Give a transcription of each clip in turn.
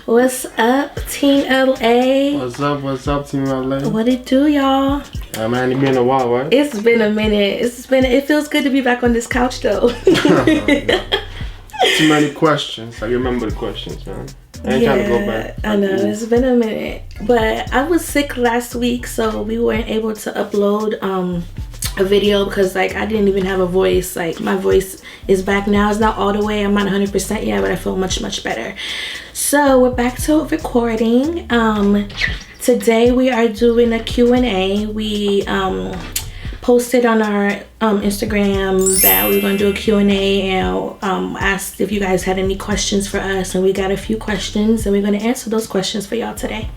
What's up, Team LA? What's up, Team LA? What it do, y'all? Man, it's been a while, right? It's been a minute. It feels good to be back on this couch, though. Too many questions. I remember the questions, man. I ain't trying to go back. I know, it's been a minute. But I was sick last week, so we weren't able to upload a video because I didn't even have a voice. My voice is back now. It's not all the way. I'm not 100% yet, but I feel much better. So we're back to recording. Today we are doing a Q&A. We posted on our Instagram that we were going to do a Q&A and asked if you guys had any questions for us, and we got a few questions, and we're going to answer those questions for y'all today.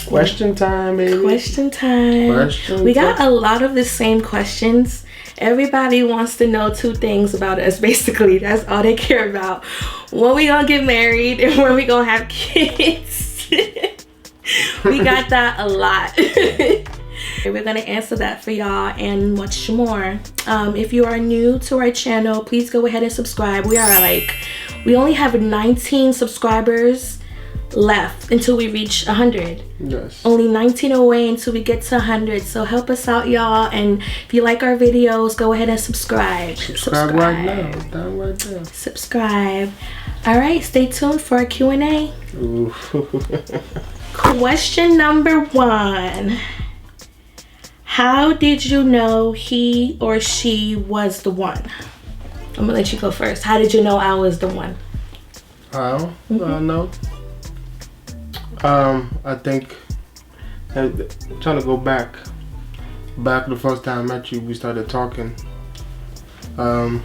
Question time, baby. Question time. We got a lot of the same questions. Everybody wants to know two things about us, basically. That's all they care about. When we gonna get married and when we gonna have kids. We got that a lot. We're gonna answer that for y'all and much more. If you are new to our channel, please go ahead and subscribe. We only have 19 subscribers left until we reach 100. Yes. Only 19 away until we get to 100. So help us out, y'all. And if you like our videos, go ahead and subscribe. Subscribe right now. Down right there. Subscribe. All right, stay tuned for our Q&A. Question number 1. How did you know he or she was the one? I'm gonna let you go first. How did you know I was the one? How? I don't know. I think, trying to go back the first time I met you, we started talking. The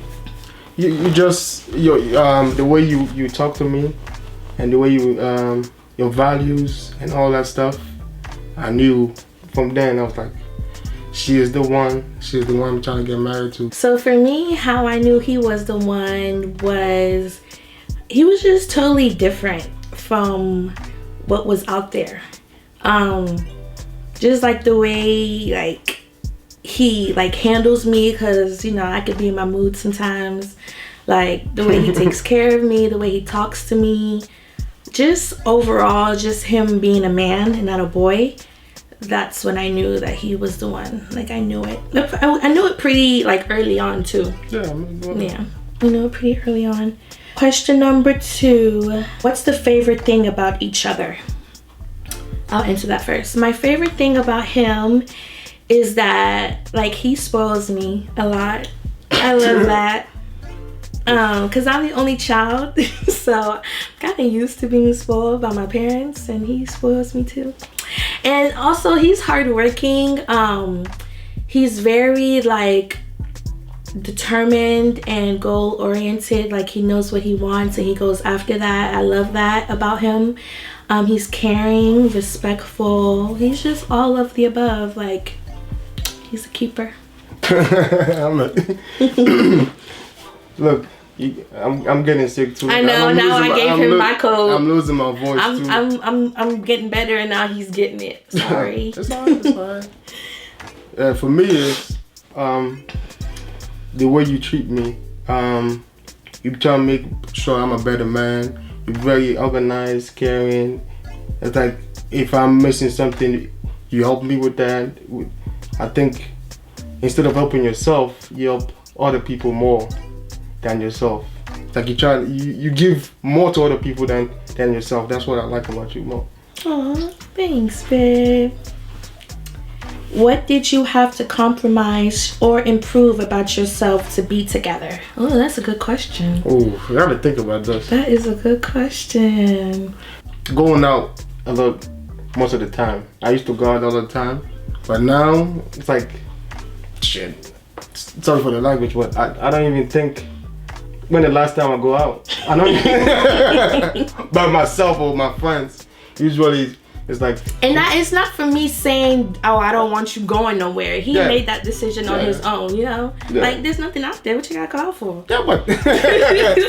way you talk to me, and the way your values and all that stuff, I knew from then. I was like, she is the one. She's the one I'm trying to get married to. So for me, how I knew he was the one was, he was just totally different from what was out there. Just the way he handles me, because I could be in my mood sometimes. The way he takes care of me, the way he talks to me, just overall, just him being a man and not a boy. That's when I knew that he was the one. I knew it. I knew it pretty early on too. Yeah, I knew it pretty early on. Question number 2. What's the favorite thing about each other? I'll answer that first. My favorite thing about him is that he spoils me a lot. I love that. Cause I'm the only child, so I'm kind of used to being spoiled by my parents, and he spoils me too. And also, he's hardworking. He's very determined and goal oriented. He knows what he wants and he goes after that. I love that about him. He's caring, respectful. He's just all of the above. He's a keeper. Look, I'm getting sick too. I know. Now I gave him my code. I'm losing my voice too. I'm getting better, and now he's getting it. Sorry. It's fine. It's fine. For me, it's the way you treat me. You try to make sure I'm a better man. You're very organized, caring. It's if I'm missing something, you help me with that. I think instead of helping yourself, you help other people more than yourself. It's you give more to other people than yourself. That's what I like about you more. Aw, thanks, babe. What did you have to compromise or improve about yourself to be together? Oh, that's a good question. Oh, I gotta think about this. That is a good question. Going out a lot most of the time. I used to go out all the time, but now it's shit. Sorry for the language, but I don't even think when the last time I go out. I don't by myself or my friends. Usually it's and that is not for me saying, oh, I don't want you going nowhere. He made that decision on his own, Yeah. There's nothing out there. What you gotta call for? Yeah, but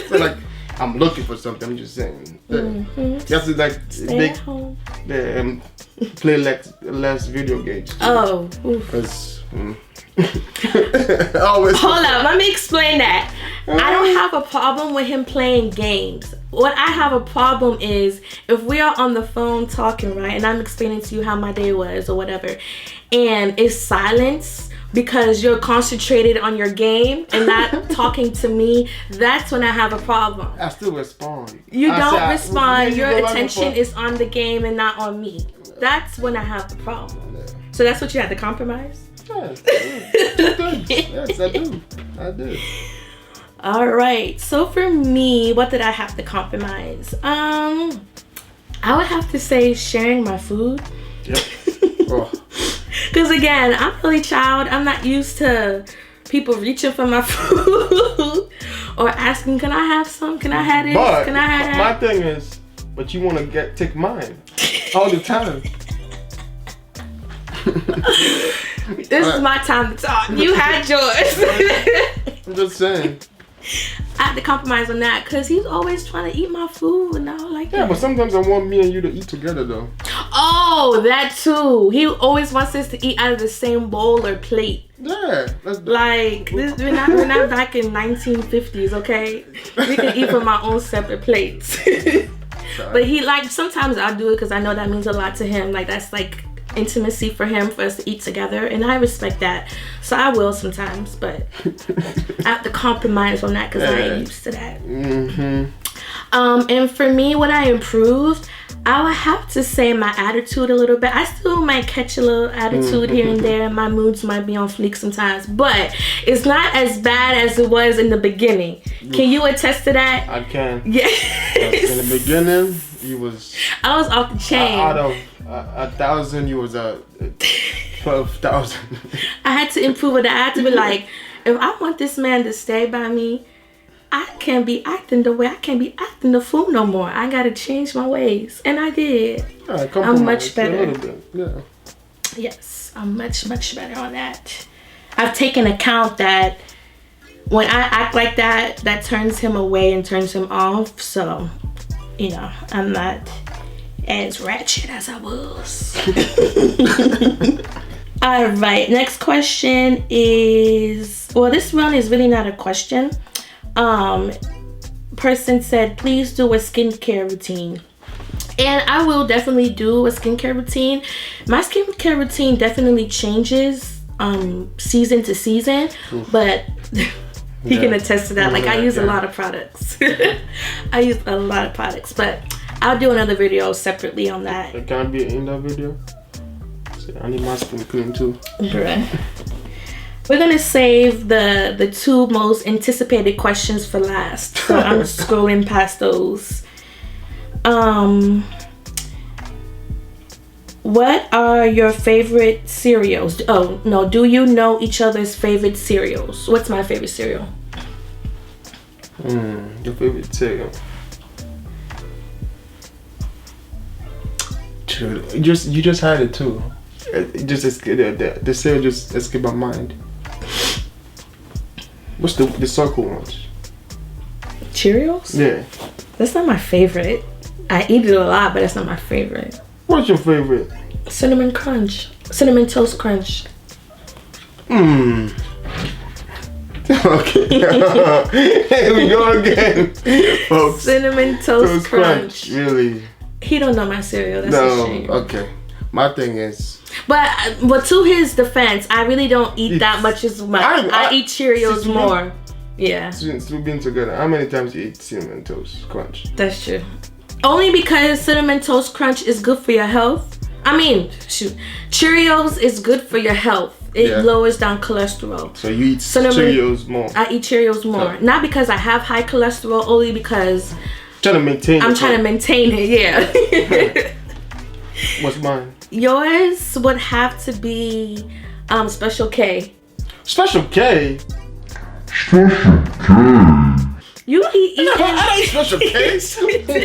so I'm looking for something. I'm just saying. You have to stay at home. Play less video games. Oh. Because Always. Hold up, let me explain that. I don't have a problem with him playing games. What I have a problem is if we are on the phone talking, right, and I'm explaining to you how my day was or whatever, and it's silence because you're concentrated on your game and not talking to me, that's when I have a problem. I still respond. You don't respond. Your attention is on the game and not on me. That's when I have the problem. So that's what you had to compromise? Yes, yes, I do. I do. All right. So for me, what did I have to compromise? I would have to say sharing my food. Yep. Oh. Because again, I'm an only child. I'm not used to people reaching for my food or asking, "Can I have some? Can I have this? But Can I have that?" my thing is, but you want to take mine all the time. This is my time to talk. You had yours. I'm just saying. I had to compromise on that because he's always trying to eat my food and all like that. Yeah, but sometimes I want me and you to eat together though. Oh, that too. He always wants us to eat out of the same bowl or plate. Yeah. Like this, we're not back in 1950s, okay? We can eat from our own separate plates. But he sometimes I'll do it because I know that means a lot to him. Like that's like intimacy for him, for us to eat together, and I respect that, so I will sometimes, but I have to compromise on that because I ain't used to that. And for me, what I improved, I would have to say my attitude a little bit. I still might catch a little attitude here and there, and my moods might be on fleek sometimes, but it's not as bad as it was in the beginning. Can you attest to that? I can. Yeah. In the beginning, I was off the chain. Out of 1,000, you was 12,000. I had to improve it. I had to be like, if I want this man to stay by me, I can't be acting the way I can't be acting the fool no more. I gotta change my ways, and I did. I'm much better. A little bit. Yeah. Yes, I'm much better on that. I've taken account that when I act like that, that turns him away and turns him off. So, I'm not as ratchet as I was. All right, next question is, well, this one is really not a question. Person said, please do a skincare routine. And I will definitely do a skincare routine. My skincare routine definitely changes season to season, but he can attest to that. Like I use a lot of products. I use a lot of products, but I'll do another video separately on that. It can't be in that video. See, I need my skin clean too. Right. We're gonna save the two most anticipated questions for last. So I'm scrolling past those. What are your favorite cereals? Oh no, do you know each other's favorite cereals? What's my favorite cereal? Your favorite cereal? You just had it too. The cereal just escaped my mind. What's the circle ones? Cheerios? Yeah. That's not my favorite. I eat it a lot, but that's not my favorite. What's your favorite? Cinnamon Crunch. Cinnamon Toast Crunch. Okay. Here we go again, folks. Cinnamon Toast Crunch. Really? He don't know my cereal. That's a shame. Okay. My thing is. But to his defense, I really don't eat that much as much. I eat Cheerios more. Yeah. Since we've been together, how many times you eat Cinnamon Toast Crunch? That's true. Only because Cinnamon Toast Crunch is good for your health. I mean, shoot, Cheerios is good for your health. It lowers down cholesterol. So you eat Cheerios more? I eat Cheerios more. Not because I have high cholesterol, only because I'm trying to maintain it, yeah. What's mine? Yours would have to be Special K. Special K? You You be eating I Special K.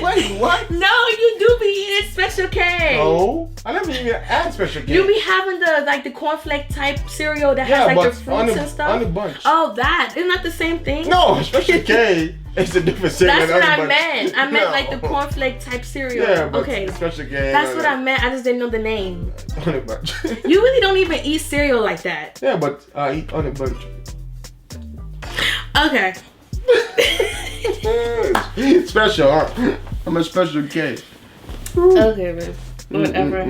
Wait, what? No, you do be eating Special K. No, I never even had Special K. You be having the cornflake type cereal that has like the fruits and stuff. On the bunch. Oh, that isn't that the same thing? No, Special K. It's a different cereal. That's what I meant. I meant like the cornflake type cereal. Yeah, but okay. Special K. That's what I meant. I just didn't know the name. Honey bunch. You really don't even eat cereal like that. Yeah, but I eat honey bunch. Okay. Special, huh? I'm a Special K. Okay, man. Whatever.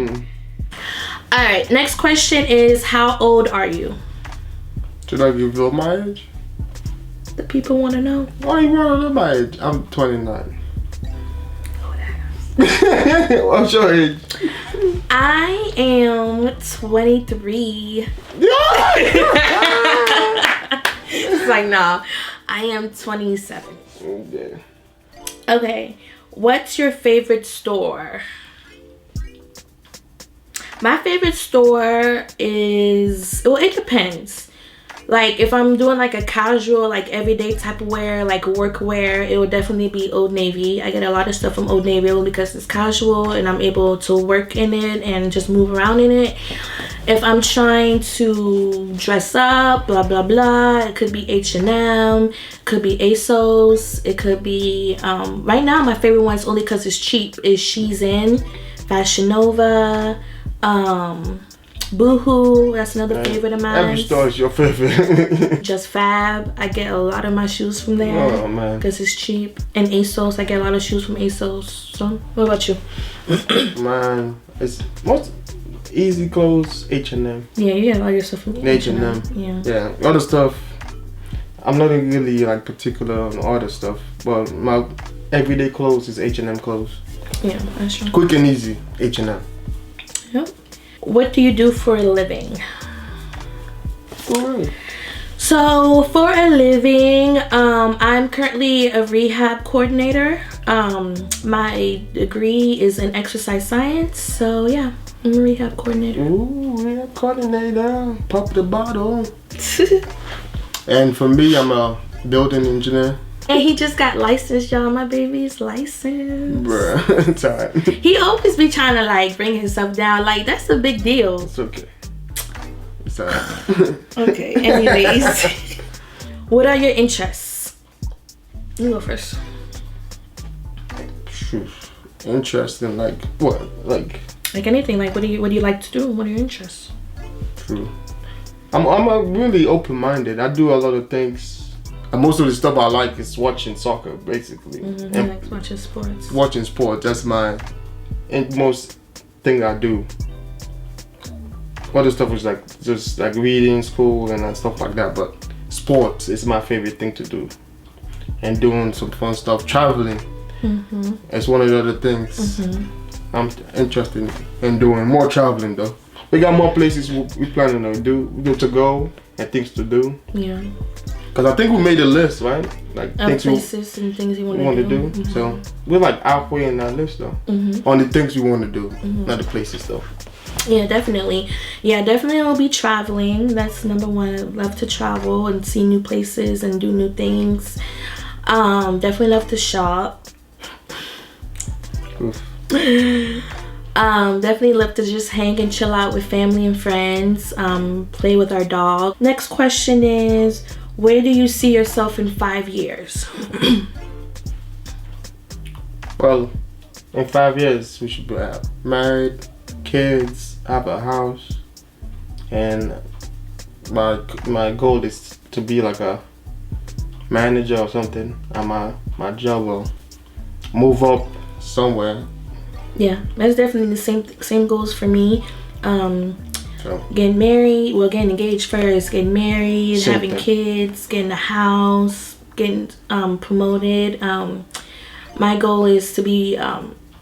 All right. Next question is, how old are you? Should I reveal my age? The people want to know. Why you want to know my age? I'm 29. What's your age? I am 23. It's like, no, I am 27. Okay. Okay, what's your favorite store? My favorite store is, well, it depends. Like, if I'm doing like a casual, like everyday type of wear, like work wear, it would definitely be Old Navy. I get a lot of stuff from Old Navy because it's casual and I'm able to work in it and just move around in it. If I'm trying to dress up, blah, blah, blah, it could be H&M, could be ASOS, it could be, right now my favorite one is only because it's cheap, is She's In, Fashion Nova, Boohoo, that's another favorite of mine. Every store is your favorite. Just Fab, I get a lot of my shoes from there. Oh man, because it's cheap. And ASOS, I get a lot of shoes from ASOS. So, what about you? Man, it's most easy clothes, H&M. Yeah, you get a lot of your stuff from H&M. Yeah, other stuff. I'm not really like particular on other stuff, but my everyday clothes is H&M clothes. Yeah, that's true. Quick and easy, H&M. Yep. What do you do for a living? Alright. So for a living, I'm currently a rehab coordinator. My degree is in exercise science. So yeah, I'm a rehab coordinator. Ooh, rehab coordinator. Pop the bottle. And for me, I'm a building engineer. And he just got licensed, y'all. My baby's licensed. Bruh, it's alright. He always be trying to like bring himself down. Like, that's a big deal. It's okay. It's alright. Okay, anyways. What are your interests? You go first. Interesting, like what? Like anything. Like, what do you like to do? What are your interests? True. I'm a really open-minded. I do a lot of things. And most of the stuff I like is watching soccer, basically. I like watching sports. Watching sports, that's my most thing I do. Other stuff is like just like reading, school, and stuff like that. But sports is my favorite thing to do, and doing some fun stuff. Traveling, it's one of the other things I'm interested in doing. More traveling though. We got more places we planning to go and things to do. Yeah. Cause I think we made a list, right? Like places and things you want to do. So we're like halfway in that list though. On the things we want to do, not the places though. Yeah, definitely. Yeah, definitely I'll be traveling. That's number one. I love to travel and see new places and do new things. Definitely love to shop. Oof. Definitely love to just hang and chill out with family and friends. Play with our dog. Next question is, where do you see yourself in 5 years? Well, in 5 years we should be married, kids, have a house, and my goal is to be like a manager or something at my job, or move up somewhere. Yeah, that's definitely the same goals for me. Getting married, well, getting engaged first, getting married, having kids, getting a house, getting promoted. My goal is to be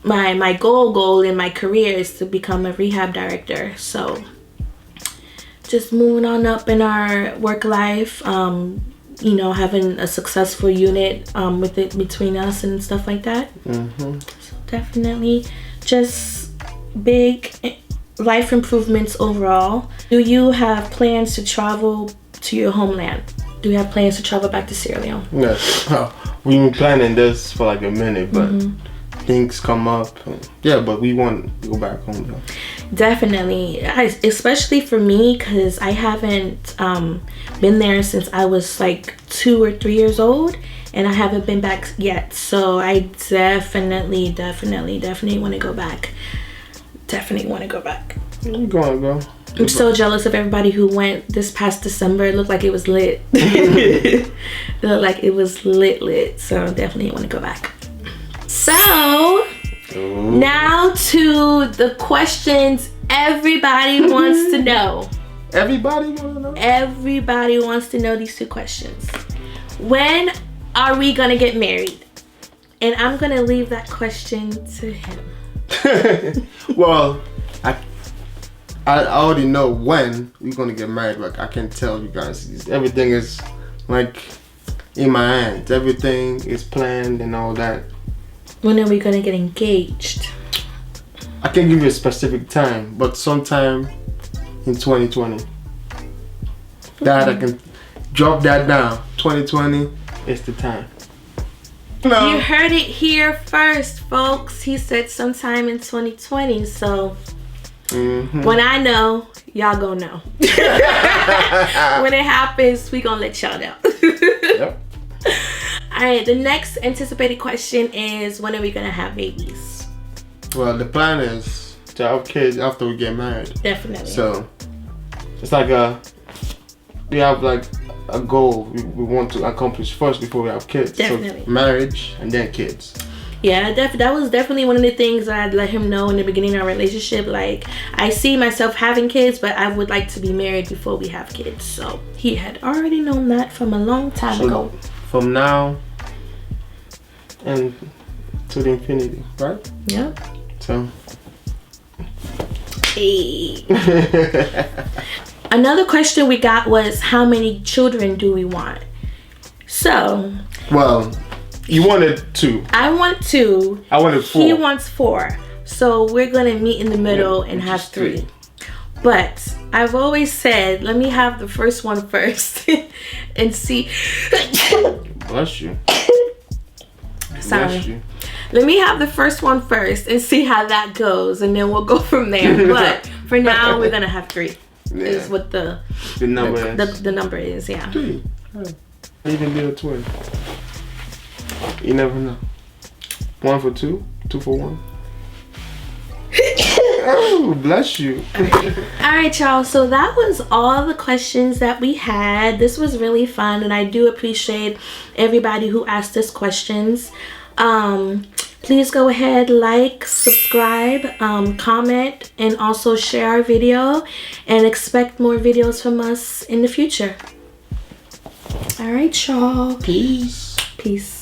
my goal in my career is to become a rehab director. So just moving on up in our work life, having a successful unit with it between us and stuff like that. So definitely just big life improvements overall. Do you have plans to travel to your homeland? Do you have plans to travel back to Sierra Leone? Yes. we've been planning this for like a minute, but things come up. Yeah, but we want to go back home though. Definitely, especially for me, because I haven't been there since I was like 2 or 3 years old, and I haven't been back yet. So I definitely want to go back. Definitely want to go back. We're going to go. I'm so jealous of everybody who went this past December. It looked like it was lit. It looked like it was lit. So definitely want to go back. So now to the questions everybody wants to know. Everybody want to know? Everybody wants to know these 2 questions. When are we gonna get married? And I'm gonna leave that question to him. Well, I already know when we're gonna get married. Like, I can tell you guys, everything is like in my hands. Everything is planned and all that. When are we gonna get engaged? I can't give you a specific time, but sometime in 2020. That I can drop that down. 2020 is the time. No. You heard it here first, folks. He said sometime in 2020. So when I know, y'all gonna know. When it happens, we gonna let y'all know. Yep. All right, the next anticipated question is, when are we gonna have babies? Well, the plan is to have kids after we get married. Definitely. So it's like we have like a goal we want to accomplish first before we have kids. Definitely. So marriage and then kids. Yeah, that was definitely one of the things that I'd let him know in the beginning of our relationship. Like, I see myself having kids, but I would like to be married before we have kids. So he had already known that from a long time ago. From now and to the infinity, right? Yeah. So. Hey. Another question we got was, how many children do we want? So. Well, you wanted 2. I want 2. I wanted 4. He wants 4. So we're gonna meet in the middle and have 3. But I've always said, let me have the first one first and see. Bless you. Sorry. Bless you. Let me have the first one first and see how that goes, and then we'll go from there. But for now, we're gonna have 3. Yeah. Is what the number is. The number is, yeah. 3. Even be a twin. You never know. 1 for 2, 2 for 1. Oh, bless you. All right, y'all. So that was all the questions that we had. This was really fun, and I do appreciate everybody who asked us questions. Please go ahead, like, subscribe, comment, and also share our video, and expect more videos from us in the future. All right, y'all. Peace. Peace.